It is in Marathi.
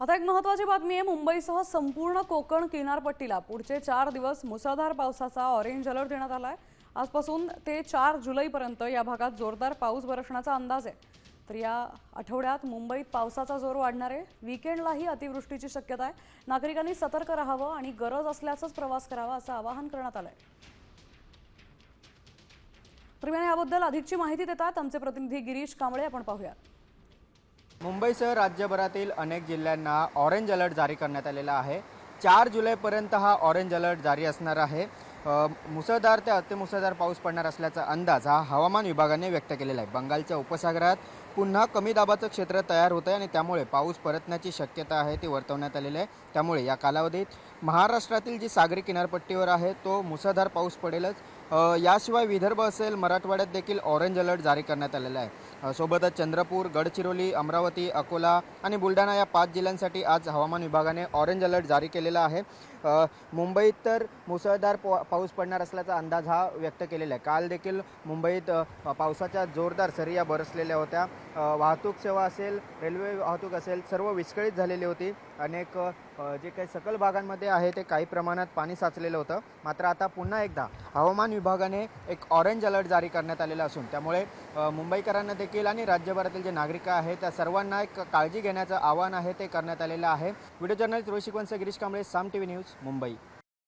आता एक महत्त्वाची बातमी आहे। मुंबईसह संपूर्ण कोकण किनारपट्टीला पुढचे 4 दिवस मुसळधार पावसाचा ऑरेंज अलर्ट देण्यात आला आहे। आजपासून ते 4 जुलैपर्यंत या भागात जोरदार पाऊस बरसण्याचा अंदाज आहे। तर या आठवड्यात मुंबईत पावसाचा जोर वाढणार आहे। वीकेंडलाही अतिवृष्टीची शक्यता आहे। नागरिकांनी सतर्क राहावं आणि गरज असल्यासच प्रवास करावा असं आवाहन करण्यात आलं आहे। दरम्यान याबद्दल अधिकची माहिती देतात आमचे प्रतिनिधी गिरीश कांबळे। आपण पाहूया। मुंबईसह राज्यभरातील अनेक जिल्ह्यांना ऑरेंज अलर्ट जारी करण्यात आलेला आहे। 4 जुलैपर्यंत हा ऑरेंज अलर्ट जारी असणार आहे। मुसळधार ते अतिमुसळधार पाऊस पडणार असल्याचा अंदाज हा हवामान विभागाने व्यक्त केलेला आहे। बंगालच्या उपसागरात पुन्हा कमी दाबाचं क्षेत्र तयार होतं आहे आणि त्यामुळे पाऊस परतण्याची शक्यता आहे ती वर्तवण्यात आलेली आहे। त्यामुळे या कालावधीत महाराष्ट्रातील जी सागरी किनारपट्टीवर आहे तो मुसळधार पाऊस पडेलच। याशिवाय विदर्भ असेल, मराठवाड्यात देखील ऑरेंज अलर्ट जारी करण्यात आलेला आहे। सोबतच चंद्रपूर, गडचिरोली, अमरावती, अकोला आणि बुलढाणा या 5 जिल्ह्यांसाठी आज हवामान विभागाने ऑरेंज अलर्ट जारी केलेला आहे। मुंबईत तर मुसळधार पाऊस पडणार असल्याचा अंदाज हा व्यक्त केलेला आहे। काल देखील मुंबईत पावसाच्या जोरदार सरी बरसलेल्या होत्या। वाहतूक सेवा असेल, रेल्वे वाहतूक असेल, सर्व विस्कळीत झालेली होती। अनेक जे काही सकल भागांमध्ये आहे ते काही प्रमाणात पाणी साचलेलं होतं। मात्र आता पुन्हा एकदा हवामान विभागाने एक ऑरेंज अलर्ट जारी करण्यात आलेला असून त्यामुळे मुंबईकरांना देखील आणि राज्यभरातील जे नागरिक आहेत त्या सर्वांना एक काळजी घेण्याचं आवाहन आहे ते करण्यात आलेलं आहे। व्हिडिओ जर्नलिस्ट रोहित शिकवणसह गिरीश कांबळे, साम टीव्ही न्यूज, मुंबई।